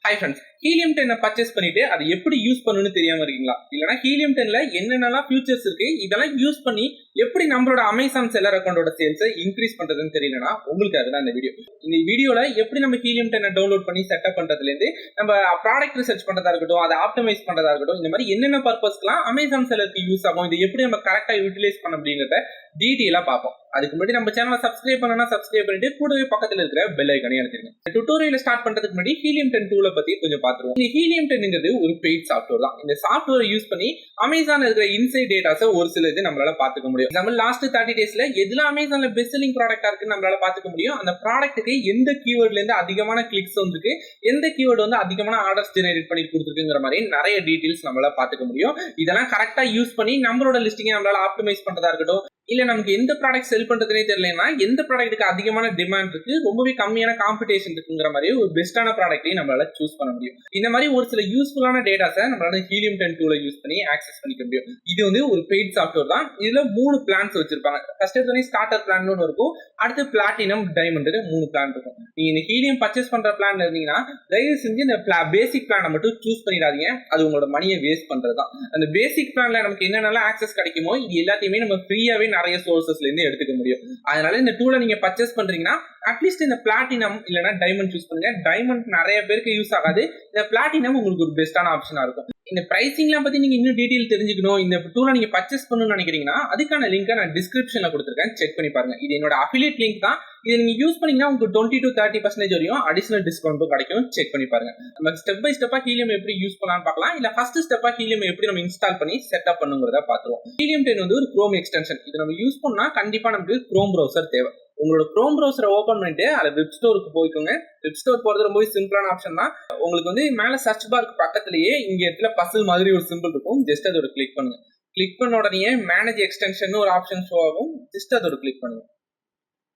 Hi friends, helium 10 purchase பண்ணிட்டு அதை எப்படி யூஸ் பண்ணணும்னு தெரியாம இருக்கீங்களா? இல்லனா ஹீலியம் 10ல என்னென்னலாம் ஃபியூச்சர்ஸ் இருக்கு, இதெல்லாம் யூஸ் பண்ணி எப்படி நம்மளோட அமேசான் செல்லர் அக்கௌண்டோட சேல்ஸை இன்க்ரீஸ் பண்றதுன்னு தெரியலனா உங்களுக்காக தான் இந்த வீடியோ. இந்த வீடியோல எப்படி நம்ம ஹீலியம் 10 டவுன்லோட் பண்ணி செட்டப் பண்றதுல இருந்து நம்ம ப்ராடக்ட் ரிசர்ச் பண்றதா இருக்கட்டும், அதை ஆப்டிமைஸ் பண்றதா இருக்கட்டும், இந்த மாதிரி என்னென்ன பர்பஸ்க்குலாம் அமேசான் செல்லருக்கு யூஸ் ஆகும், இது எப்படி நம்ம கரெக்டா யூட்டிலைஸ் பண்ண அப்படிங்கறத டீடைலா பார்ப்போம். அதுக்கு முன்னாடி நம்ம சேனலை சப்ஸ்கிரைப் பண்ணனா சப்ஸ்கிரைப் பண்ணிட்டு கூடவே பக்கத்துல இருக்கிற பெல் ஐகானையும் அழுத்திடுங்க. இந்த டுட்டோரியலை ஸ்டார்ட் பண்றதுக்கு முன்னாடி ஹீலியம் 10 டூலை பத்தி கொஞ்சம் பார்த்துருவோம். இந்த ஹீலியம் 10ங்கிறது ஒரு பெய்ட் சாஃப்ட்வேர் தான். இந்த சாஃப்ட்வேரை யூஸ் பண்ணி அமேசான்ல இருக்கிற இன்சைட் டேட்டாஸை ஒரு சில இது நம்மளால பாத்துக்க முடியும். நம்ம லாஸ்ட் 30 டேஸ்ல எதுல அமேசான்ல பெஸ்ட் செல்லிங் ப்ராடக்டா இருக்கு நம்மளால பாத்துக்க முடியும். அந்த ப்ராடக்ட்டுக்கு எந்த கீவேர்ட்ல இருந்து அதிகமான கிளிக்ஸ் வந்திருக்கு, எந்த கீவேர்டு வந்து அதிகமான ஆர்டர்ஸ் ஜெனரேட் பண்ணி கொடுத்துருக்குங்கிற மாதிரி நிறைய டீடைல்ஸ் நம்மளால பாத்துக்க முடியும். இதெல்லாம் கரெக்டா யூஸ் பண்ணி நம்மளோட லிஸ்டிங்கை நம்மளால ஆப்டிமைஸ் பண்றதா இருக்கட்டும், இல்ல நமக்கு எந்த ப்ராடக்ட் செல் பண்றதுனே தெரியலன்னா எந்த ப்ராடக்ட்டுக்கு அதிகமான டிமாண்ட் இருக்கு, ரொம்பவே கம்மியான காம்படிஷன் இருக்குங்கிற மாதிரி ஒரு பெஸ்டான ப்ராடக்ட்டையும் நம்மளால சூஸ் பண்ண முடியும். இந்த மாதிரி ஒரு சில யூஸ்ஃபுல்லான டேட்டாஸை நம்மளால ஹீலியம் 10 டூல யூஸ் பண்ணி ஆக்சஸ் பண்ணிக்க முடியும். இது வந்து ஒரு பெய்ட் சாஃப்ட்வேர் தான். இதுல 3 பிளான்ஸ் வச்சிருப்பாங்க. ஃபர்ஸ்ட் எடுத்தோடனே ஸ்டார்டர் பிளான் ஒன்று இருக்கும், அடுத்து பிளாட்டினம், டைமண்ட் 3 பிளான் இருக்கும். நீங்க இந்த ஹீலியம் பர்ச்சேஸ் பண்ற பிளான் இருந்தீங்கன்னா தயவு செஞ்சு இந்த பேசிக் பிளானை மட்டும் சூஸ் பண்ணிடாதீங்க. அது உங்களோட மணியை வேஸ்ட் பண்றது தான். அந்த பேசிக் பிளான்ல நமக்கு என்னென்னலாம் ஆக்சஸ் கிடைக்குமோ இது எல்லாத்தையுமே நம்ம ஃப்ரீயாவே நிறைய சோர்சஸ்ல இருந்து எடுத்துக்க முடியும். அதனால இந்த டூலை நீங்க பர்ச்சேஸ் பண்றீங்கன்னா அட்லீஸ்ட் இந்த பிளாட்டினம் இல்லனா டைமண்ட் சூஸ் பண்ணுங்க. டைமண்ட் நிறைய பேருக்கு யூஸ் ஆகாது, இந்த பிளாட்டினம் உங்களுக்கு ஒரு பெஸ்டான ஆப்ஷனா இருக்கும். இந்த பிரைசிங்லாம் பத்தி நீங்க இன்னும் டீடைல் தெரிஞ்சுக்கணும், இந்த டூலை நீங்க பர்ச்சேஸ் பண்ணணும்னு நினைக்கிறீங்கன்னா அதுக்கான லிங்கை நான் டிஸ்கிரிப்ஷன்ல கொடுத்துருக்கேன், செக் பண்ணி பாருங்க. இது என்னோட அஃபிலியேட் லிங்க் தான். இதை நீங்க யூஸ் பண்ணீங்கன்னா உங்களுக்கு 20 to 30% வரையும் அடிஷனல் டிஸ்கவுண்ட்டும் கிடைக்கும். செக் பண்ணி பாருங்க. நம்ம ஸ்டெப் பை ஸ்டெப்பா ஹீலியம் எப்படி யூஸ் பண்ணலாம்னு பார்க்கலாம். இல்ல ஃபர்ஸ்ட் ஸ்டெப்பா ஹீலியம் எப்படி நம்ம இன்ஸ்டால் பண்ணி செட்டப் பண்ணுங்கிறத பார்த்துருவோம். ஹீலியம் 10 வந்து ஒரு குரோம் எக்ஸ்டென்ஷன். இதை நம்ம யூஸ் பண்ணா கண்டிப்பா நமக்கு குரோம் ப்ரௌசர் தேவை. உங்களோட குரோம் ப்ரௌசரை ஓபன் பண்ணிட்டு அதை வெப் ஸ்டோருக்கு போய்க்கோங்க. வெப் ஸ்டோர் போறது ரொம்பவே சிம்பிளான ஆப்ஷன் தான். உங்களுக்கு வந்து மேல சர்ச் பார்க்கு பக்கத்திலேயே இங்க இடத்துல பசில் மாதிரி ஒரு சிம்பிள் இருக்கும். ஜஸ்ட் அதோட கிளிக் பண்ணுங்க. கிளிக் பண்ண உடனே மேனேஜ் எக்ஸ்டென்ஷன் ஒரு ஆப்ஷன் ஷோ ஆகும். ஜஸ்ட் அதோட கிளிக் பண்ணுங்க.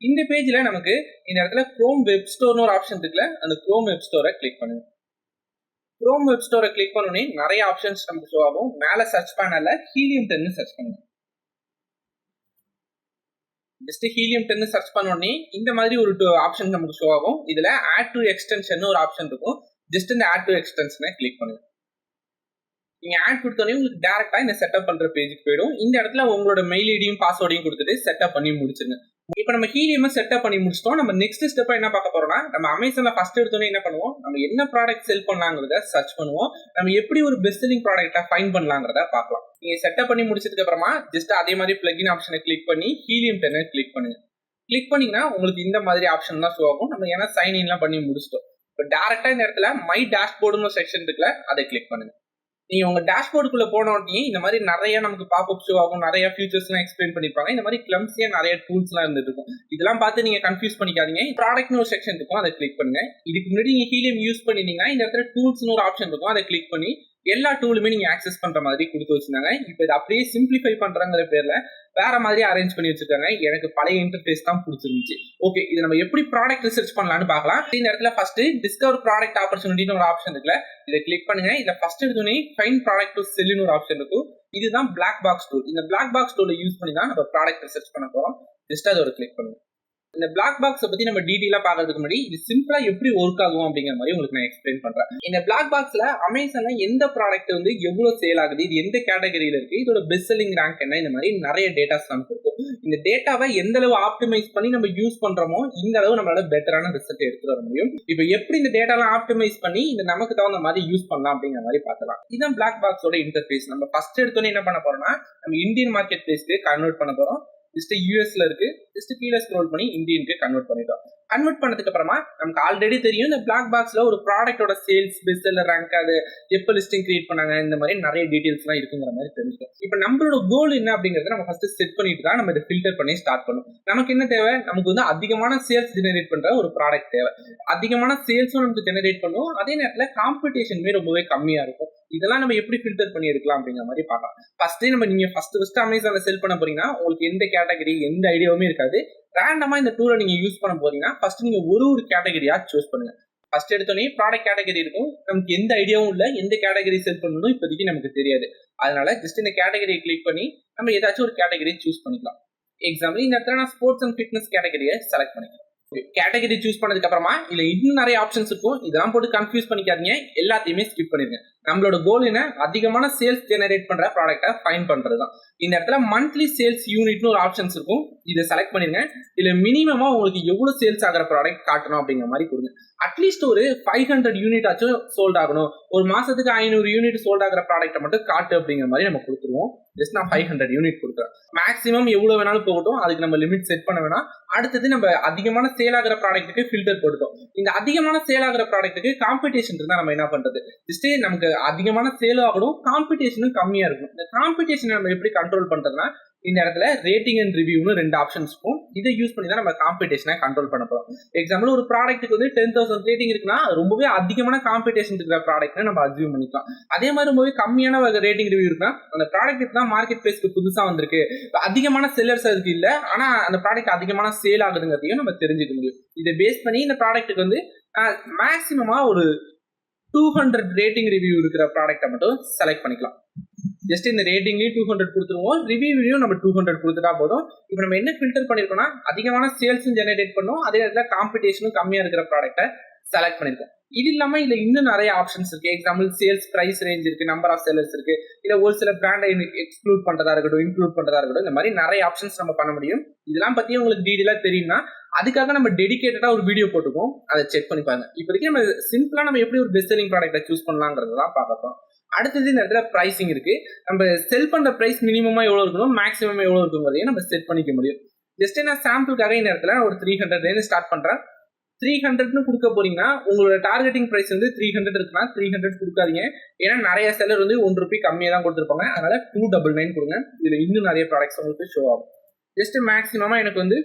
இந்த பேஜ்ல நமக்கு இந்த இடத்துல குரோம் வெப் ஸ்டோர்னு ஒரு ஆப்ஷன் இருக்குல்ல, அந்த குரோம் வெப் ஸ்டோரை கிளிக் பண்ணுங்க. குரோம் வெப் ஸ்டோரை கிளிக் பண்ணோடனே நிறைய ஆப்ஷன்ஸ் நமக்கு ஷோ ஆகும். மேல சர்ச் பேனல்ல ஹீலியம் 10 சர்ச் பண்ணுங்க. ஜஸ்ட் ஹீலியம் 10 சர்ச் பண்ணோடனே இந்த மாதிரி ஒரு ஆப்ஷன் நமக்கு ஷோ ஆகும். இதுல ஆட் டு எக்ஸ்டென்ஷன் ஒரு ஆப்ஷன் இருக்கும். ஜஸ்ட் இந்த ஆட் டு எக்ஸ்டென்ஷனை கிளிக் பண்ணுங்க. நீங்க ஆட் கொடுத்தோடனே உங்களுக்கு டைரக்டா இந்த செட்டப் பண்ற பேஜுக்கு போயிடும். இந்த இடத்துல உங்களோட மெயில் ஐடியும் பாஸ்வேர்டையும் கொடுத்துட்டு செட்டப் பண்ணி முடிச்சிருங்க. இப்போ நம்ம ஹீலியம் செட்டப் பண்ணி முடிச்சிட்டோம். நம்ம நெக்ஸ்ட் ஸ்டெப்பா என்ன பார்க்க போறோம்னா, நம்ம அமேசான்ல ஃபர்ஸ்ட் எடுத்தோடனே என்ன பண்ணுவோம், நம்ம என்ன ப்ராடக்ட் செல் பண்ணலாங்கிறத சர்ச் பண்ணுவோம். நம்ம எப்படி ஒரு பெஸ்ட் செல்லிங் ப்ராடக்ட்டை ஃபைண்ட் பண்ணலாங்கிறத பார்க்கலாம். நீங்க செட்டப் பண்ணி முடிச்சதுக்கு அப்புறமா ஜஸ்ட் அதே மாதிரி பிளகின் ஆப்ஷனை கிளிக் பண்ணி ஹீலியம் 10 கிளிக் பண்ணுங்க. கிளிக் பண்ணீங்கன்னா உங்களுக்கு இந்த மாதிரி ஆப்ஷன் தான் ஷோ ஆகும். நம்ம ஏன்னா சைன் இன்லாம் பண்ணி முடிச்சிட்டோம். இப்போ டைரக்டா இந்த இடத்துல மை டேஷ்போர்டுன்னு செக்ஷன் இருக்குல்ல, அதை கிளிக் பண்ணுங்க. நீங்க உங்க டேஷ்போர்டுக்குள்ள போன உடனே இந்த மாதிரி நிறைய நமக்கு பாப்அப் ஷோ ஆகும், நிறைய ஃபீச்சர்ஸ் எல்லாம் எக்ஸ்பிளைன் பண்ணிருப்பாங்க. இந்த மாதிரி கிளம்ஸியா நிறைய டூல்ஸ் எல்லாம் இருந்துட்டு இருக்கும். இதெல்லாம் பார்த்து நீங்க கன்ஃபியூஸ் பண்ணிக்காதீங்க. ப்ராடக்ட்னு ஒரு செக்ஷன் இருக்கும், அதை கிளிக் பண்ணுங்க. இதுக்கு முன்னாடி நீங்க ஹீலியம் யூஸ் பண்ணிருந்தீங்கன்னா இந்த இடத்துல டூல்ஸ்னு ஒரு ஆப்ஷன் இருக்கும், அதை கிளிக் பண்ணி எல்லா டூலுமே நீங்க ஆக்சஸ் பண்ற மாதிரி கொடுத்து வச்சிருந்தாங்க. இப்போ இதை அப்படியே சிம்பிளிஃபை பண்றங்கிற பேர்ல வேற மாதிரி அரேஞ்ச் பண்ணி வச்சிருக்காங்க. எனக்கு பழைய இன்டர்ஃபேஸ் தான் பிடிச்சிருந்துச்சு. ஓகே, இது நம்ம எப்படி ப்ராடக்ட் ரிசர்ச் பண்ணலாம்னு பார்க்கலாம். இந்த இடத்துல ஃபர்ஸ்ட் டிஸ்கவர் ப்ராடக்ட் ஆப்பர்ச்சுனிட்டின்னு ஒரு ஆப்ஷன் இருக்குல்ல, இதை கிளிக் பண்ணுங்க. இதை ஃபர்ஸ்ட் எடுத்தோடனே ஃபைண்ட் ப்ராடக்ட் டு செல்லுன்னு ஒரு ஆப்ஷன் இருக்கும். இதுதான் பிளாக் பாக்ஸ் டூல். இந்த பிளாக் பாக்ஸ் டூலை யூஸ் பண்ணி தான் நம்ம ப்ராடக்ட் ரிசர்ச் பண்ண போறோம். ஜஸ்ட் அதோட கிளிக் பண்ணுங்க. இந்த பிளாக் பாக்ஸை பத்தி நம்ம டீடைலா பாக்கிறதுக்கு முன்னாடி இது சிம்பிளா எப்படி ஒர்க் ஆகும் அப்படிங்கிற மாதிரி உங்களுக்கு நான் எக்ஸ்பிளைன் பண்றேன். இந்த பிளாக் பாக்ஸ்ல அமேசான்ல எந்த ப்ராடக்ட் வந்து எவ்வளவு சேல் ஆகுது, இது எந்த கேட்டகரியில இருக்கு, இதோட பெஸ்ட் செல்லிங் ரேங்க் என்ன, இந்த மாதிரி நிறைய டேட்டாஸ் நமக்கு இருக்கும். இந்த டேட்டாவை எந்த அளவு ஆப்டிமைஸ் பண்ணி நம்ம யூஸ் பண்றோமோ இந்த அளவு நம்மளால பெட்டரான ரிசல்ட் எடுத்துட்டு வர முடியும். இப்போ எப்படி இந்த டேட்டாலாம் ஆப்டிமைஸ் பண்ணி இந்த நமக்கு தகுந்த மாதிரி யூஸ் பண்ணலாம் அப்படிங்கிற மாதிரி பார்க்கலாம். இதுதான் பிளாக் பாக்ஸோட இன்டர்ஃபேஸ். நம்ம ஃபர்ஸ்ட் எடுத்தோன்னே என்ன பண்ண போறோம்னா, நம்ம இந்தியன் மார்க்கெட் பிளேஸ்க்கு கன்வெர்ட் பண்ண போறோம். ஜஸ்ட் யூஎஸ்ல இருக்கு, ஜஸ்ட் கீழே ஸ்க்ரோல் பண்ணி இந்தியனுக்கு கன்வெர்ட் பண்ணிட்டோம். கன்வெர்ட் பண்ணதுக்கு அப்புறமா நமக்கு ஆல்ரெடி தெரியும் இந்த பிளாக் பாக்ஸ்ல ஒரு ப்ராடக்ட்டோட சேல்ஸ், பெஸ்ட் செல்லர் ரேங்க், அது எப்போ லிஸ்டிங் கிரியேட் பண்ணாங்க, இந்த மாதிரி நிறைய டீடைல்ஸ் எல்லாம் இருக்குங்கிற மாதிரி தெரிஞ்சுக்கும். இப்போ நம்மளோட கோல் என்ன அப்படிங்கறத நம்ம ஃபர்ஸ்ட் செட் பண்ணிட்டு தான் நம்ம இதை ஃபில்டர் பண்ணி ஸ்டார்ட் பண்ணும். நமக்கு என்ன தேவை, நமக்கு வந்து அதிகமான சேல்ஸ் ஜெனரேட் பண்ற ஒரு ப்ராடக்ட் தேவை. அதிகமான சேல்ஸும் நமக்கு ஜெனரேட் பண்ணும், அதே நேரத்தில் காம்படிஷனுமே ரொம்பவே கம்மியா இருக்கும். இதெல்லாம் நம்ம எப்படி ஃபில்டர் பண்ணி எடுக்கலாம் அப்படிங்கிற மாதிரி பார்க்கலாம். நீங்க ஃபர்ஸ்ட் அமேசான்ல செல் பண்ண போறீங்கன்னா உங்களுக்கு எந்த கேட்டகரி எந்த ஐடியாவுமே இருக்காது. ரேண்டமா இந்த டூலை நீங்க யூஸ் பண்ண போறீங்கன்னா ஃபர்ஸ்ட் நீங்க ஒரு கேட்டகரியா சூஸ் பண்ணுங்க. ஃபர்ஸ்ட் எடுத்தோடனே ப்ராடக்ட் கேட்டகரி இருக்கும். நமக்கு எந்த ஐடியாவும் இல்லை, எந்த கேட்டகரி செல் பண்ணணும் இப்போதைக்கு நமக்கு தெரியாது. அதனால ஜஸ்ட் இந்த கேட்டகரியை கிளிக் பண்ணி நம்ம ஏதாச்சும் ஒரு கேட்டகரி சூஸ் பண்ணிக்கலாம். எக்ஸாம்பிள் இந்த இடத்துல நான் ஸ்போர்ட்ஸ் அண்ட் ஃபிட்னஸ் கேட்டகரியை செலக்ட் பண்ணிக்கலாம். கேட்டகரி சூஸ் பண்ணதுக்கு அப்புறமா இல்ல இன்னும் நிறைய ஆப்ஷன்ஸ் இருக்கும். இதெல்லாம் போட்டு கன்ஃபியூஸ் பண்ணிக்காதீங்க. எல்லாத்தையுமே ஸ்கிப் பண்ணிருங்க. நம்மளோட கோல் என்ன? அதிகமான சேல்ஸ் ஜெனரேட் பண்ற ப்ராடக்ட்டை ஃபைண்ட் பண்றதுதான். இந்த இடத்துல மந்த்லி சேல்ஸ் யூனிட்னு ஒரு ஆப்ஷன்ஸ் இருக்கும். இதை செலக்ட் பண்ணிருங்க. இதுல மினிமமா உங்களுக்கு எவ்வளவு சேல்ஸ் ஆகிற ப்ராடக்ட் காட்டணும் அப்படிங்கிற மாதிரி கொடுங்க. அட்லீஸ்ட் ஒரு 500 யூனிட் ஆச்சும் சோல்ட் ஆகணும். ஒரு மாசத்துக்கு 500 யூனிட் சோல்ட் ஆகிற ப்ராடக்ட்டை மட்டும் காட்டு அப்படிங்கிற மாதிரி நம்ம கொடுத்துருவோம். ஜஸ்ட் நான் 500 யூனிட் கொடுக்குறேன். மேக்ஸிமம் எவ்வளவு வேணாலும் போகட்டும். அதுக்கு நம்ம லிமிட் செட் பண்ண வேணாம். அடுத்தது நம்ம அதிகமான சேல் ஆகிற ப்ராடக்ட்டுக்கு ஃபில்டர் போட்டுட்டோம். இந்த அதிகமான சேல் ஆகிற ப்ராடக்ட்டுக்கு காம்படிஷன் இருந்தா நம்ம என்ன பண்றது? ஜஸ்ட் நமக்கு அதிகமான சேல் ஆகணும், காம்படிஷனும் கம்மியா இருக்கும். இந்த காம்படிஷன் நம்ம எப்படி கண்ட்ரோல் பண்றதுன்னா இந்த இடத்துல ரேட்டிங் அண்ட் ரிவ்யூன்னு 2 ஆப்ஷன்ஸ் இருக்கும். இதை யூஸ் பண்ணி தான் நம்ம காம்படிஷனை கண்ட்ரோல் பண்ண போறோம். எக்ஸாம்பிள் ஒரு ப்ராடக்ட்டுக்கு வந்து 10,000 ரேட்டிங் இருக்குன்னா ரொம்பவே அதிகமான காம்படிஷன் இருக்கிற ப்ராடக்ட்னு நம்ம அசியூம் பண்ணிக்கலாம். அதே மாதிரி ரொம்பவே கம்மியான ரேட்டிங் ரிவ்யூ இருக்குன்னா அந்த ப்ராடக்ட் தான் மார்க்கெட் பிளேஸ்க்கு புதுசா வந்திருக்கு, அதிகமான செல்லர்ஸ் அதுக்கு இல்லை, ஆனா அந்த ப்ராடக்ட் அதிகமான சேல் ஆகுதுங்கிறதையும் நம்ம தெரிஞ்சுக்க முடியும். இதை பேஸ் பண்ணி இந்த ப்ராடக்ட்டுக்கு வந்து மேக்சிமமா ஒரு 200 ரேட்டிங் ரிவ்யூ இருக்கிற ப்ராடக்ட்டை மட்டும் செலக்ட் பண்ணிக்கலாம். ஜஸ்ட் இந்த ரேட்டிங்லயும் 200 கொடுத்துருவோம், ரிவ்யூலையும் நம்ம 200 கொடுத்துட்டா போதும். இப்போ நம்ம என்ன ஃபில்டர் பண்ணிருக்கோம்னா அதிகமான சேல்ஸும் ஜெனரேட் பண்ணும், அதே நேரத்தில் காம்படிஷனும் கம்மியா இருக்கிற ப்ராடக்ட்டை செலக்ட் பண்ணிருக்கோம். இது இல்லாம இதுல இன்னும் நிறைய ஆப்ஷன்ஸ் இருக்கு. எக்ஸாம்பிள் சேல்ஸ் பிரைஸ் ரேஞ்ச் இருக்கு, நம்பர் ஆஃப் செல்லர்ஸ் இருக்கு, இல்ல ஒரு சில பிராண்டை எக்ஸ்க்ளூட் பண்றதா இருக்கட்டும், இன்க்ளூட் பண்றதா இருக்கட்டும், இந்த மாதிரி நிறைய ஆப்ஷன்ஸ் நம்ம பண்ண முடியும். இதெல்லாம் பத்தி உங்களுக்கு டீடைலா தெரியும்னா அதுக்காக நம்ம டெடிகேட்டடா ஒரு வீடியோ போட்டுக்கோம், அதை செக் பண்ணி பாருங்க. இப்போதைக்கு நம்ம சிம்பிளா நம்ம எப்படி ஒரு பெஸ்ட் செல்லிங் ப்ராடக்ட்டை சூஸ் பண்ணலாங்கிறதெல்லாம் பார்க்கலாம். அடுத்தது இந்த இடத்துல பிரைசிங் இருக்கு. நம்ம செல் பண்ற பிரைஸ் மினிமமா எவ்வளவு இருக்கணும், மேக்ஸிமம் எவ்வளவு இருக்குங்கிறதையும் நம்ம செட் பண்ணிக்க முடியும். ஜஸ்ட் நான் சாம்பிளுக்காக இந்த இடத்துல ஒரு 300 ஸ்டார்ட் பண்றேன். 300ன்னு கொடுக்க போறீங்கன்னா உங்களோட டார்கெட்டிங் பிரைஸ் வந்து 300 இருக்குன்னா 300 கொடுக்காதீங்க. ஏன்னா நிறைய செல்லர் வந்து ₹1 கம்மியா தான் கொடுத்துருப்பாங்க. அதனால 299 கொடுங்க. இதுல இன்னும் நிறைய ப்ராடக்ட்ஸ் உங்களுக்கு ஷோ ஆகும். ஜஸ்ட் மேக்ஸிமமா எனக்கு வந்து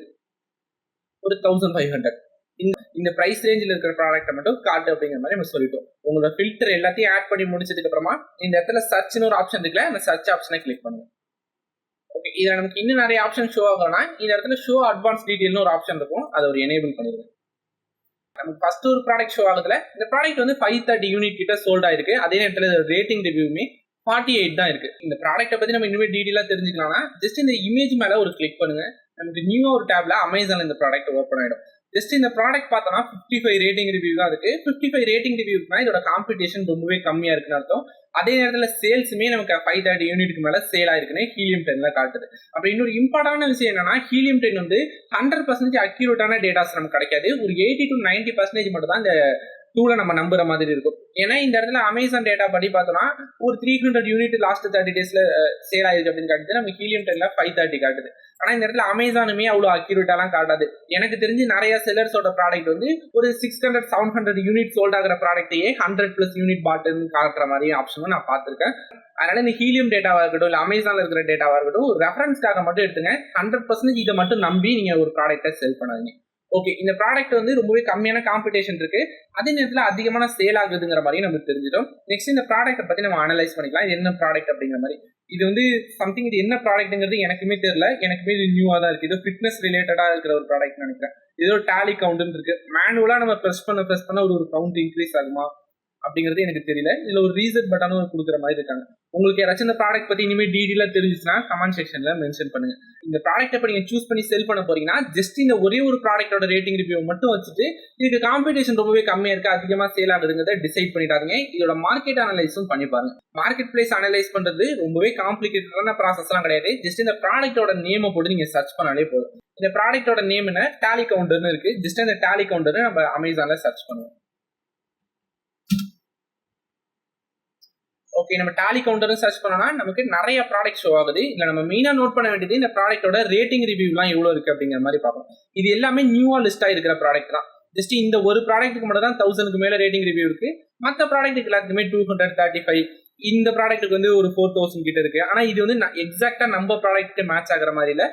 ஒரு 1500 இந்த பிரைஸ் ரேஞ்சில் இருக்கிற ப்ராடக்ட்டை மட்டும் காட்டு அப்படிங்கிற மாதிரி நம்ம சொல்லிட்டோம். உங்களோட ஃபில்டர் எல்லாத்தையும் ஆட் பண்ணி முடிச்சதுக்கு அப்புறமா இந்த இடத்துல சர்ச்னு ஒரு ஆப்ஷன் இருக்குல்ல, அந்த சர்ச் ஆப்ஷனை கிளிக் பண்ணுங்க. ஓகே, இதுல நமக்கு இன்னும் நிறைய ஆப்ஷன் ஷோ ஆகணும்னா இந்த இடத்துல ஷோ அட்வான்ஸ் டீடைல்னு ஒரு ஆப்ஷன் இருக்கும், அதை ஒரு எனேபிள் பண்ணிடுங்க. நமக்கு ஃபர்ஸ்ட் ஒரு ப்ராடக்ட் ஷோ ஆகுதுல, இந்த ப்ராடக்ட் வந்து 530 யூனிட் கிட்ட சோல்ட் ஆயிருக்கு. அதே நேரத்தில் ரேட்டிங் ரிவ்யூமே 48 தான் இருக்கு. இந்த ப்ராடக்ட்டை பத்தி நம்ம இன்னுமே டீடைலா தெரிஞ்சுக்கலாம்னா ஜஸ்ட் இந்த இமேஜ் மேல ஒரு கிளிக் பண்ணுங்க. நமக்கு நியூ ஒரு டேப்ல அமேசான் இந்த ப்ராடக்ட் ஓப்பன் ஆயிடும். ஜஸ்ட் இந்த ப்ராடக்ட் பார்த்தோம்னா 55 ரேட்டிங் ரிவ்யூ தான் இருக்கு. 55 ரேட்டிங் ரிவ்யூனா இதோட காம்படிஷன் ரொம்பவே கம்மியா இருக்குன்னு அர்த்தம். அதே நேரத்தில் சேல்ஸுமே நமக்கு 530 யூனிட்க்கு மேல சேல் ஆயிருக்குன்னு ஹீலியம் 10ல காட்டுது. அப்புறம் இன்னொரு இம்பார்ட்டன்டான விஷயம் என்னன்னா ஹீலியம் 10 வந்து 100% அக்யூரேட்டான டேட்டாஸ் நமக்கு கிடைக்காது. ஒரு 80 to 90% மட்டும் தான் இந்த டூலை நம்ம நம்புற மாதிரி இருக்கும். ஏன்னா இந்த இடத்துல அமேசான் டேட்டா படி பார்த்தோம்னா ஒரு 300 யூனிட் லாஸ்ட் 30 டேஸ்ல சேல் ஆயிருக்கு அப்படின்னு காட்டுது. நம்ம ஹீலியம் 10ல 530 காட்டுது. ஆனா இந்த இடத்துல அமேசானுமே அவ்வளவு அக்யூரேட்டாலாம் காட்டாது. எனக்கு தெரிஞ்சு நிறைய செல்லர்ஸோட ப்ராடக்ட் வந்து ஒரு 600 700 யூனிட் சோல்ட் ஆகிற ப்ராடக்டையே 100+ யூனிட் பாட்டுன்னு காட்டுற மாதிரி ஆப்ஷனும் நான் பார்த்திருக்கேன். அதனால இந்த ஹீலியம் டேட்டாவா இருக்கட்டும், இல்ல அமேசான்ல இருக்கிற டேட்டாவா இருக்கட்டும், ஒரு ரெஃபரன்ஸ்க்காக மட்டும் எடுத்துங்க. 100% இதை மட்டும் நம்பி நீங்க ஒரு ப்ராடக்ட்டை செல் பண்ணாதீங்க. ஓகே, இந்த ப்ராடக்ட் வந்து ரொம்பவே கம்மியான காம்படிஷன் இருக்கு, அதே நேரத்தில் அதிகமான சேல் ஆகுதுங்கிற மாதிரி நம்ம தெரிஞ்சிட்டோம். நெக்ஸ்ட் இந்த ப்ராடக்ட்டை பத்தி நம்ம அனலைஸ் பண்ணிக்கலாம். இது என்ன ப்ராடக்ட் அப்படிங்கிற மாதிரி. இது வந்து சம்திங், இது என்ன ப்ராடக்ட்ங்கிறது எனக்குமே தெரியல. எனக்குமே இது நியூவா தான் இருக்கு. இது ஃபிட்னஸ் ரிலேட்டடா இருக்கிற ஒரு ப்ராடக்ட் நினைக்கிறேன். ஏதோ டேலி கவுண்ட் இருக்கு. மேனுவலா நம்ம ப்ரெஸ் பண்ண ஒரு கவுண்ட் இன்க்ரீஸ் ஆகுமா அப்படிங்கிறது எனக்கு தெரியல. இதுல ஒரு ரீசெட் பட்டனும் கொடுக்குற மாதிரி இருக்காங்க. உங்களுக்கு யாராச்சும் இந்த ப்ராடக்ட் பத்தி இனிமேல் டீடைலா தெரிஞ்சுச்சுன்னா கமெண்ட் செக்ஷன்ல மென்ஷன் பண்ணுங்க. இந்த ப்ராடக்ட்டை இப்போ நீங்க சூஸ் பண்ணி செல் பண்ண போறீங்கன்னா ஜஸ்ட் இந்த ஒரே ஒரு ப்ராடக்ட்டோட ரேட்டிங் ரிவ்யூ மட்டும் வச்சுட்டு இதுக்கு காம்படிஷன் ரொம்பவே கம்மியா இருக்கு, அதிகமா சேல் ஆகுதுங்கிறத டிசைட் பண்ணிட்டாருங்க. இதோட மார்க்கெட் அனலைஸும் பண்ணி பாருங்க. மார்க்கெட் பிளேஸ் அனலைஸ் பண்றது ரொம்பவே காம்ப்ளிகேட்டடான ப்ராசஸ் எல்லாம் கிடையாது. ஜஸ்ட் இந்த ப்ராடக்ட்டோட நேமை போட்டு நீங்க சர்ச் பண்ணாலே போதும். இந்த ப்ராடக்ட்டோட நேம் என்ன, டேலி கவுண்டர்னு இருக்கு. ஜஸ்ட் இந்த டேலி கவுண்டர் நம்ம அமேசான்ல சர்ச் பண்ணுவோம். ஓகே, நம்ம டாலி கவுண்டர்னு சர்ச் பண்ணோம்னா நமக்கு நிறைய ப்ராடக்ட் ஷோ ஆகுது. இல்ல நம்ம மெயினா நோட் பண்ண வேண்டியது இந்த ப்ராடக்ட்டோட ரேட்டிங் ரிவ்யூலாம் எவ்வளவு இருக்கு அப்படிங்கிற மாதிரி பார்க்கணும். இது எல்லாமே நியூவா லிஸ்ட் ஆயிருக்கிற ப்ராடக்ட் தான். ஜஸ்ட் இந்த ஒரு ப்ராடக்ட்டுக்கு மட்டும் தான் 1000க்கு மேல ரேட்டிங் ரிவ்யூ இருக்கு. மற்ற ப்ராடக்ட்டுக்கு எல்லாத்துக்குமே 235. இந்த ப்ராடக்ட்டுக்கு வந்து ஒரு 4000 கிட்ட இருக்கு. ஆனா இது வந்து எக்ஸாக்டா நம்ம ப்ராடக்ட்டுக்கு மேட்ச் ஆகிற மாதிரி இல்ல.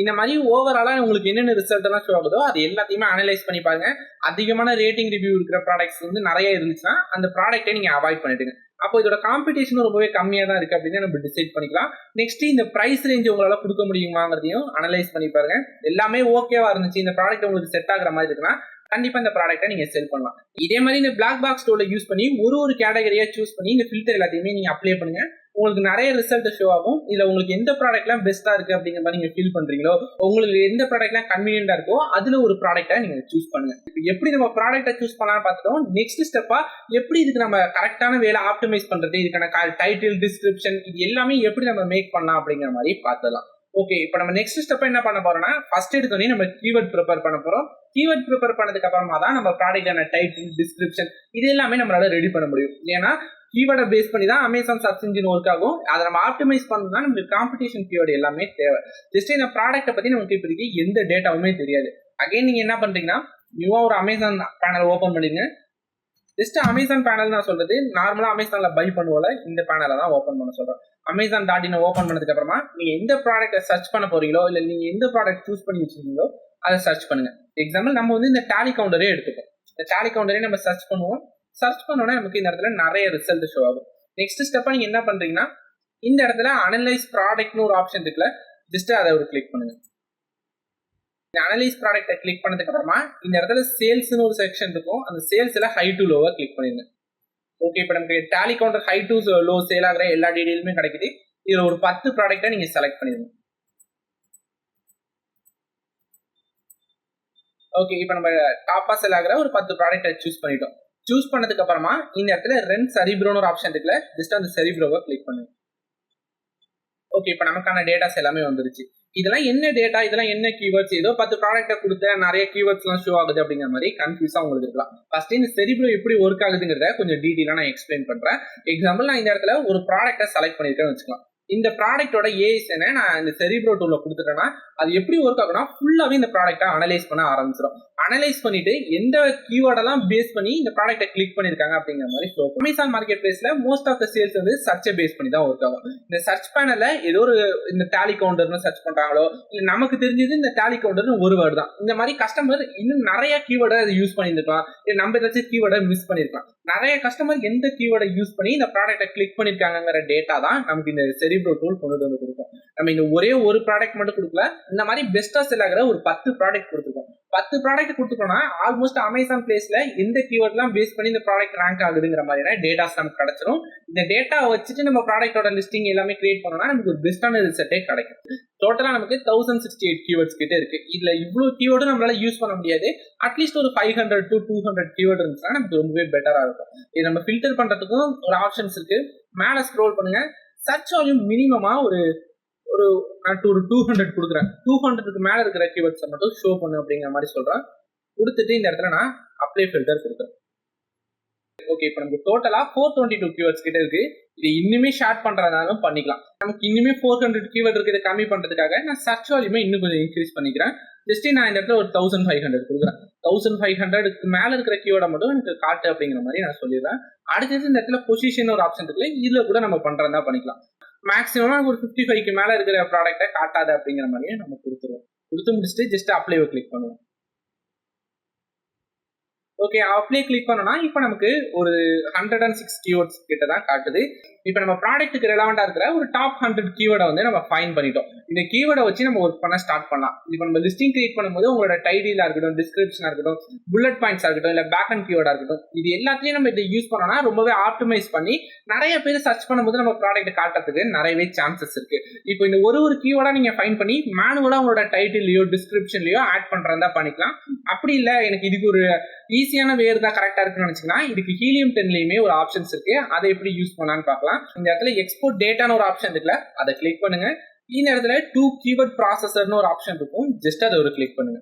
இந்த மாதிரி ஓவராலா உங்களுக்கு என்னென்ன ரிசல்ட் எல்லாம் ஷோ ஆகுதோ அது எல்லாத்தையுமே அனலைஸ் பண்ணி பாருங்க. அதிகமான ரேட்டிங் ரிவ்யூ இருக்கிற ப்ராடக்ட்ஸ் வந்து நிறைய இருந்துச்சுன்னா அந்த ப்ராடக்ட்டை நீங்க அவாய்ட் பண்ணிடுங்க. அப்போ இதோட காம்படிஷனும் ரொம்பவே கம்மியா தான் இருக்கு அப்படின்னு நம்ம டிசைட் பண்ணிக்கலாம். நெக்ஸ்ட் இந்த பிரைஸ் ரேஞ்ச் உங்களால கொடுக்க முடியுமாங்கிறதையும் அனலைஸ் பண்ணி பாருங்க. எல்லாமே ஓகேவா இருந்துச்சு, இந்த ப்ராடக்ட் உங்களுக்கு செட் ஆகுற மாதிரி இருக்குன்னா கண்டிப்பா இந்த ப்ராடக்ட்டை நீங்க செல் பண்ணலாம். இதே மாதிரி இந்த பிளாக் பாக்ஸ் டூலை யூஸ் பண்ணி ஒரு கேட்டகரியா சூஸ் பண்ணி இந்த ஃபில்டர் எல்லாத்தையுமே நீங்க அப்ளை பண்ணுங்க. உங்களுக்கு நிறைய ரிசல்ட் ஷோ ஆகும். இதுல உங்களுக்கு எந்த ப்ராடக்ட்லாம் பெஸ்டா இருக்கு அப்படிங்கிற மாதிரி நீங்க ஃபீல் பண்றீங்களோ, உங்களுக்கு எந்த ப்ராடக்ட்லாம் கன்வீனியன்டா இருக்கோ அதுல ஒரு ப்ராடக்ட்டை நீங்க சூஸ் பண்ணுங்க. இப்போ எப்படி நம்ம ப்ராடக்ட்டை சூஸ் பண்ணலாம்னு பார்த்துட்டோம். நெக்ஸ்ட் ஸ்டெப்பா எப்படி இதுக்கு நம்ம கரெக்டான வேலை ஆப்டிமைஸ் பண்றது, இதுக்கான டைட்டில், டிஸ்கிரிப்ஷன் இது எல்லாமே எப்படி நம்ம மேக் பண்ணலாம் அப்படிங்கிற மாதிரி பார்த்துடலாம். ஓகே, இப்போ நம்ம நெக்ஸ்ட் ஸ்டெப் என்ன பண்ண போறோம்னா, ஃபர்ஸ்ட் எடுத்தோடனே நம்ம கீவேர்ட் ப்ரிப்பேர் பண்ண போறோம். கீவேர்ட் ப்ரிப்பேர் பண்ணதுக்கு அப்புறமா தான் நம்ம ப்ராடக்டான டைட்டில், டிஸ்கிரிப்ஷன் இது எல்லாமே நம்மளால ரெடி பண்ண முடியும். ஏன்னா கீவேர்டை பேஸ் பண்ணி தான் அமேசான் சர்ச் இன்ஜின் ஒர்க் ஆகும். அதை நம்ம ஆப்டிமைஸ் பண்ணணும்னா நமக்கு காம்படிஷன் கீவேர்டு எல்லாமே தேவை. ஜஸ்ட் இந்த ப்ராடக்ட்டை பத்தி நமக்கு இப்போதைக்கு எந்த டேட்டாவுமே தெரியாது. அகைன் நீங்க என்ன பண்றீங்கன்னா, நியூவா ஒரு அமேசான் பேனல் ஓபன் பண்ணிடுங்க. ஜஸ்ட் அமேசான் பேனல் நான் சொல்றது நார்மலா அமேசான்ல பை பண்ணுவோம்ல, இந்த பேனலை தான் ஓபன் பண்ண சொல்றேன். Amazon.in ஓபன் பண்ணதுக்கு அப்புறமா நீங்க எந்த ப்ராடக்ட்டை சர்ச் பண்ண போறீங்களோ, இல்ல நீங்க எந்த ப்ராடக்ட் சூஸ் பண்ணி வச்சிருக்கீங்களோ அதை சர்ச் பண்ணுங்க. எக்ஸாம்பிள் நம்ம வந்து இந்த டேலி கவுண்டரே எடுத்துப்போம். இந்த டேலி கவுண்டரே நம்ம சர்ச் பண்ணுவோம். சர்ச் பண்ணோன்னா நமக்கு இந்த இடத்துல நிறைய ரிசல்ட் ஷோ ஆகும். நெக்ஸ்ட் ஸ்டெப்பா நீங்க என்ன பண்றீங்கன்னா, இந்த இடத்துல அனலைஸ் ப்ராடக்ட்னு ஒரு ஆப்ஷன் இருக்குல்ல, ஜஸ்ட் அதை ஒரு கிளிக் பண்ணுங்க. இந்த அனலைஸ் ப்ராடக்ட்டை கிளிக் பண்ணதுக்கு அப்புறமா இந்த இடத்துல சேல்ஸ்னு ஒரு செக்ஷன் இருக்கும். அந்த சேல்ஸ்ல ஹை டு லோவை கிளிக் பண்ணிடுங்க. ஓகே, இப்போ நமக்கு Tally counter high to low sale ஆகிற எல்லா டீடைலுமே கிடைக்குது. இதுல ஒரு 10 ப்ராடக்ட்டை நீங்க செலக்ட் பண்ணிடுங்க. ஓகே, இப்போ நம்ம டாப்பா செல் ஆகிற ஒரு 10 ப்ராடக்ட்டை சூஸ் பண்ணிட்டோம். சூஸ் பண்ணதுக்கு அப்புறமா இந்த இடத்துல ரெண்ட் செரிப்ரோன்னு ஒரு ஆப்ஷன் இருக்குல்ல, ஜஸ்ட் அந்த செரிப்ரோவை கிளிக் பண்ணுங்க. ஓகே, இப்போ நமக்கான டேட்டாஸ் எல்லாமே வந்துருச்சு. இதெல்லாம் என்ன டேட்டா, இதெல்லாம் என்ன கீவேர்ட்ஸ், ஏதோ 10 ப்ராடக்ட்டை கொடுத்த நிறைய கீவேர்ட்ஸ் எல்லாம் ஷோ ஆகுது அப்படிங்கிற மாதிரி கன்ஃபியூஸா உங்களுக்கு இருக்கலாம். ஃபர்ஸ்ட் இந்த செரிப்ரோ எப்படி ஒர்க் ஆகுதுங்கிறத கொஞ்சம் டீட்டெயிலா நான் எக்ஸ்பிளைன் பண்றேன். எக்ஸாம்பிள் நான் இந்த இடத்துல ஒரு ப்ராடக்ட்டை செலக்ட் பண்ணிருக்கேன்னு வச்சுக்கலாம். இந்த ப்ராடக்டோட ஏஎஸ் என்ன நான் இந்த செரிப்ரோ டூல்ல கொடுத்துட்டேன்னா அது எப்படி ஒர்க் ஆகும்னா ஃபுல்லாவே இந்த ப்ராடக்ட்டை அனலைஸ் பண்ண ஆரம்பிச்சிடும். அனலைஸ் பண்ணிட்டு எந்த கீவேர்டெல்லாம் பேஸ் பண்ணி இந்த ப்ராடக்ட்டை கிளிக் பண்ணிருக்காங்க அப்படிங்கிற மாதிரி ஷோ பண்ணும். அமேசான் மார்க்கெட் பிளேஸ்ல மோஸ்ட் ஆஃப் த சேல்ஸ் வந்து சர்ச்சை பேஸ் பண்ணி தான் ஒர்க் ஆகும். இந்த சர்ச் பேனல்ல ஏதோ ஒரு இந்த டேலி கவுண்டர்னு சர்ச் பண்றாங்களோ, இல்ல நமக்கு தெரிஞ்சது இந்த டேலி கவுண்டர்னு ஒரு வேர்டு தான். இந்த மாதிரி கஸ்டமர் இன்னும் நிறைய கீவேர்டை யூஸ் பண்ணிருக்கலாம், இல்ல நம்ம ஏதாச்சும் கீவேர்டை மிஸ் பண்ணிருக்கலாம். நிறைய கஸ்டமர் எந்த கீவேர்டை யூஸ் பண்ணி இந்த ப்ராடக்ட்டை கிளிக் பண்ணிருக்காங்கிற டேட்டா தான் நமக்கு இந்த செரிப்ரோ டூல் கொண்டு வந்து கொடுக்கும். நம்ம இந்த ஒரே ஒரு ப்ராடக்ட் மட்டும் கொடுக்கல, இந்த மாதிரி பெஸ்டா செல் ஆகிற ஒரு 10 ப்ராடக்ட் கொடுத்துருக்கோம். 10 ப்ராடக்ட் கொடுத்துட்டோம்னா ஆல்மோஸ்ட் அமேசான் பிளேஸ்ல எந்த கீவேர்ட்லாம் பேஸ் பண்ணி இந்த ப்ராடக்ட் ரேங்க் ஆகுதுங்கிற மாதிரியான டேட்டாஸ் நமக்கு கிடைச்சிடும். இந்த டேட்டா வச்சுட்டு நம்ம ப்ராடக்டோட லிஸ்டிங் எல்லாமே கிரியேட் பண்ணோம்னா நமக்கு ஒரு பெஸ்டான ரிசல்ட்டே கிடைக்கும். டோட்டலா நமக்கு 1068 கீவேர்ட்ஸ் கிட்ட இருக்கு. இதுல இவ்வளவு கீவேர்டும் நம்மளால யூஸ் பண்ண முடியாது. அட்லீஸ்ட் ஒரு 500 to 200 கீவேர்ட் இருந்துச்சுன்னா நமக்கு ரொம்பவே பெட்டரா இருக்கும். இது நம்ம ஃபில்டர் பண்றதுக்கும் ஒரு ஆப்ஷன்ஸ் இருக்கு. மேல ஸ்க்ரோல் பண்ணுங்க. சர்ச் வால்யூம் மினிமமா ஒரு ஒரு 200 கொடுக்குறேன். 200க்கு மேல இருக்கிற கீவேர்ட்ஸை மட்டும் ஷோ பண்ணு அப்படிங்கிற மாதிரி சொல்றேன். கொடுத்துட்டு இந்த இடத்துல நான் அப்ளை ஃபில்டர் கொடுக்குறேன். ஓகே, இப்போ நமக்கு டோட்டலா 422 கீவேர்ட்ஸ் கிட்ட இருக்கு. இது இன்னுமே ஷார்ட் பண்றதாலும் பண்ணிக்கலாம். நமக்கு இன்னுமே 400 கீவேர்ட் இருக்கு. இதை கம்மி பண்றதுக்காக நான் சர்ச் வால்யூமே இன்னும் கொஞ்சம் இன்க்ரீஸ் பண்ணிக்கிறேன். ஜஸ்ட் நான் இந்த இடத்துல ஒரு 1500 கொடுக்குறேன். 1500க்கு மேல இருக்கிற கீவேர்டை மட்டும் எனக்கு காட்டு அப்படிங்கிற மாதிரி நான் சொல்லிடுறேன். அடுத்தது இந்த இடத்துல பொசிஷன் ஒரு ஆப்ஷன் இருக்குல்ல, இதுல கூட நம்ம பண்றதா பண்ணிக்கலாம். மேக்ஸிமம் ஒரு 55க்கு மேல இருக்கிற ப்ராடக்ட்டை காட்டாது அப்படிங்கிற மாதிரியே நம்ம கொடுத்துருவோம். கொடுத்து முடிச்சுட்டு ஜஸ்ட் அப்ளை கிளிக் பண்ணுவோம். ஓகே, அப்ளை கிளிக் பண்ணோம்னா இப்போ நமக்கு ஒரு 106 கீவேர்ட்ஸ் கிட்ட தான் காட்டுது. இப்போ நம்ம ப்ராடக்ட்டுக்கு ரெலவெண்டா இருக்கிற ஒரு டாப் 100 கீவேர்டை வந்து நம்ம ஃபைண்ட் பண்ணிட்டோம். இந்த கீவேர்டை வச்சு நம்ம ஒர்க் பண்ண ஸ்டார்ட் பண்ணலாம். இப்போ நம்ம லிஸ்டிங் கிரியேட் பண்ணும்போது உங்களோட டைட்டிலா இருக்கட்டும், டிஸ்கிரிப்ஷனா இருக்கட்டும், புல்லட் பாயிண்ட்ஸா இருக்கட்டும், இல்ல பேக் அண்ட் கீவேர்டா இருக்கட்டும், இது எல்லாத்தையும் நம்ம இதை யூஸ் பண்ணோம்னா ரொம்பவே ஆப்டிமைஸ் பண்ணி நிறைய பேர் சர்ச் பண்ணும்போது நம்ம ப்ராடக்ட் காட்டுறதுக்கு நிறையவே சான்சஸ் இருக்கு. இப்போ இந்த ஒரு கீவேர்டா நீங்க ஃபைண்ட் பண்ணி மேனுவலா உங்களோட டைட்டிலையோ டிஸ்கிரிப்ஷன்லயோ ஆட் பண்றதா பண்ணிக்கலாம். அப்படி இல்ல எனக்கு இதுக்கு ஒரு ஈஸியான வேர் தான் கரெக்டா இருக்குன்னு நினைச்சீங்கன்னா இதுக்கு ஹீலியம் 10லயுமே ஒரு ஆப்ஷன்ஸ் இருக்கு. அதை எப்படி யூஸ் பண்ணலாம்னு பார்க்கலாம். இந்த இடத்துல எக்ஸ்போர்ட் டேட்டான்னு ஒரு ஆப்ஷன் இருக்குல்ல, அதை கிளிக் பண்ணுங்க. இந்த இடத்துல 2 கீவேர்ட் ப்ராசஸர்னு ஒரு ஆப்ஷன் இருக்கும். ஜஸ்ட் அதை ஒரு கிளிக் பண்ணுங்க.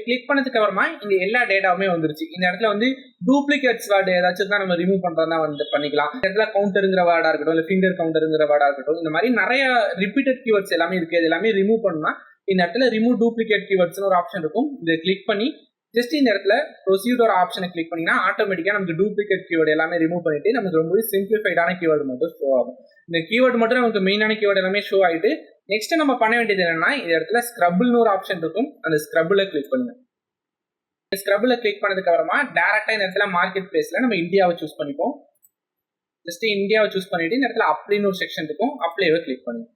கிளிக் பண்ணதுக்கு அப்புறமா இந்த எல்லா டேட்டாவுமே வந்துருச்சு. இந்த இடத்துல வந்து டூப்ளிகேட்ஸ் வேர்டு ஏதாச்சும் தான் நம்ம ரிமூவ் பண்றதா வந்து பண்ணிக்கலாம். இந்த இடத்துல கவுண்டருங்கிற வேர்டா இருக்கட்டும், இல்ல ஃபிங்கர் கவுண்டருங்கிற வேர்டா இருக்கட்டும், இந்த மாதிரி நிறைய ரிப்பீட்டட் கீவேர்ட்ஸ் எல்லாமே இருக்கு. இது எல்லாமே ரிமூவ் பண்ணா இந்த இடத்துல ரிமூவ் டூப்ளிகேட் கீவேர்ட்ஸ்னு ஒரு ஆப்ஷன் இருக்கும். இதை கிளிக் பண்ணி ஜஸ்ட் இந்த இடத்துல ப்ரொசீடர் ஆப்ஷனை கிளிக் பண்ணீங்கன்னா ஆட்டோமேட்டிக்கா நமக்கு டூப்ளிகேட் கீவேர்டு எல்லாமே ரிமூவ் பண்ணிட்டு நமக்கு ரொம்பவே சிம்பிளிஃபைடான கீவேர்டு மட்டும் ஷோ ஆகும். இந்த கீவேர்டு மட்டும் நமக்கு மெயினான கீவேர்டு எல்லாமே ஷோ ஆயிட்டு நெக்ஸ்ட் நம்ம பண்ண வேண்டியது என்னன்னா இந்த இடத்துல ஸ்க்ரபிள்னு ஒரு ஆப்ஷன் இருக்கும். அந்த ஸ்க்ரபிளை கிளிக் பண்ணுங்க. ஸ்க்ரபிளை கிளிக் பண்ணதுக்கு அப்புறமா டைரக்டா இந்த இடத்துல மார்க்கெட் பிளேஸ்ல நம்ம இந்தியாவை சூஸ் பண்ணிப்போம். ஜஸ்ட் இந்தியாவை சூஸ் பண்ணிட்டு இந்த இடத்துல அப்ளைன்னு ஒரு செக்ஷன் இருக்கும். அப்ளைவை கிளிக் பண்ணுங்க.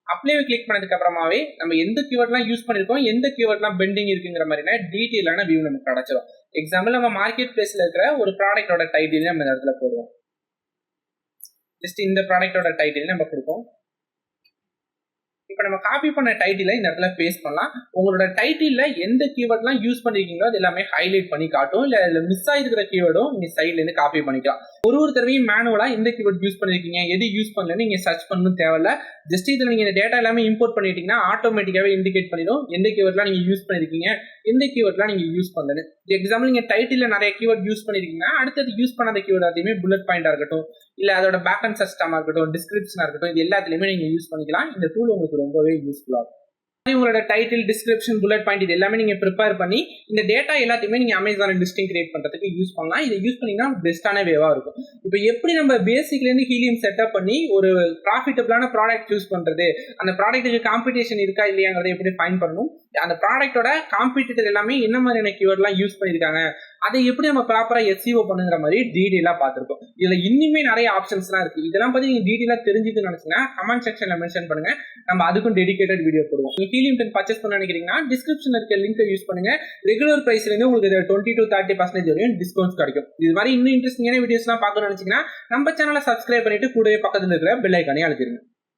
அப்ளைவை கிளிக் பண்ணதுக்கு அப்புறமாவே நம்ம எந்த கீவேர்ட்லாம் யூஸ் பண்ணிருக்கோம், எந்த கீவேர்ட்லாம் பெண்டிங் இருக்குங்கிற மாதிரினா டீட்டெயிலான வியூ நமக்கு கிடைச்சிடும். எக்ஸாம்பிள் நம்ம மார்க்கெட் பிளேஸ்ல இருக்கிற ஒரு ப்ராடக்டோட டைட்டில் நம்ம இந்த இடத்துல போடுவோம். ஜஸ்ட் இந்த ப்ராடக்டோட டைட்டில் நம்ம கொடுப்போம். இப்போ நம்ம காப்பி பண்ண டைட்டிலை இந்த இடத்துல பேஸ்ட் பண்ணலாம். உங்களோட டைட்டில்ல எந்த கீவேர்ட்லாம் யூஸ் பண்ணிருக்கீங்களோ அது எல்லாமே ஹைலைட் பண்ணி காட்டும். இல்ல மிஸ் ஆயிருக்கிற கீவேர்டும் நீங்க சைட்ல இருந்து காப்பி பண்ணிக்கலாம். ஒரு தடவையும் மேனுவலா எந்த கீவேர்ட் யூஸ் பண்ணிருக்கீங்க, எது யூஸ் பண்ணலன்னு நீங்க சர்ச் பண்ணணும் தேவையில்ல. ஜஸ்ட் இதுல நீங்க இந்த டேட்டா எல்லாமே இம்போர்ட் பண்ணிட்டீங்கன்னா ஆட்டோமேட்டிக்காவே இண்டிகேட் பண்ணிடும் எந்த கீவேர்ட்லாம் நீங்க யூஸ் பண்ணிருக்கீங்க, எந்த கீவேர்ட்லாம் நீங்க யூஸ் பண்ணலன்னு. எக்ஸாம்பிள் நீங்க டைட்டில்ல நிறைய கீவேர்ட் யூஸ் பண்ணிருக்கீங்கன்னா அடுத்தது யூஸ் பண்ணாத கீவேர்ட் எல்லாத்தையுமே புல்லட் பாயிண்டா இருக்கட்டும், இல்ல அதோட பேக் அண்ட் சிஸ்டமா இருக்கட்டும், டிஸ்கிரிப்ஷனா இருக்கட்டும், இது எல்லாத்துலயுமே நீங்க யூஸ் பண்ணிக்கலாம். இந்த டூல் உங்களுக்கு ரொம்பவே யூஸ்ஃபுல்லா இருக்கும். உங்களோட டைட்டில், டிஸ்கிரிப்ஷன், புல்லட் பாயிண்ட் இது எல்லாமே நீங்க ப்ரிப்பேர் பண்ணி இந்த டேட்டா எல்லாத்தையுமே நீங்க அமேசான் லிஸ்டிங் கிரியேட் பண்றதுக்கு யூஸ் பண்ணலாம். இதை யூஸ் பண்ணீங்கன்னா பெஸ்டான வேவா இருக்கும். இப்போ எப்படி நம்ம பேசிக்ல இருந்து ஹீலியம் செட்டப் பண்ணி ஒரு ப்ராஃபிட்டபிளான ப்ராடக்ட் சூஸ் பண்றது, அந்த ப்ராடக்ட்டுக்கு காம்படிஷன் இருக்கா இல்லையாங்கிறத எப்படி ஃபைண்ட் பண்ணணும், அந்த ப்ராடக்டோட காம்படிட்டர் எல்லாமே என்ன மாதிரியான கீவேர்ட்லாம் யூஸ் பண்ணிருக்காங்க, அதை எப்படி நம்ம ப்ராப்பரா SEO பண்ணுங்கிற மாதிரி டீடைலா பார்த்திருக்கோம். இதுல இன்னுமே நிறைய ஆப்ஷன்ஸ்லாம் இருக்கு. இதெல்லாம் பத்தி நீங்க டீடைலா தெரிஞ்சுக்கணும்னு நினைச்சீங்கன்னா கமெண்ட் செக்ஷன்ல மென்ஷன் பண்ணுங்க. நம்ம அதுக்கும் டெடிகேட்டட் வீடியோ போடுவோம். நீங்க ஹீலியம் 10 பர்ச்சேஸ் பண்ண நினைக்கிறீங்கன்னா டிஸ்கிரிப்ஷன்ல இருக்க லிங்கை யூஸ் பண்ணுங்க. ரெகுலர் பிரைஸ்ல இருந்து உங்களுக்கு 20 to 30% வரையும் டிஸ்கவுண்ட்ஸ் கிடைக்கும். இது மாதிரி இன்னும் இன்ட்ரெஸ்டிங்கான வீடியோஸ்லாம் பார்க்கணும்னு நினைச்சீங்கன்னா நம்ம சேனலை சப்ஸ்கிரைப் பண்ணிட்டு கூடவே பக்கத்துல இருக்கிற பெல் ஐகானை அழுத்திடுங்க.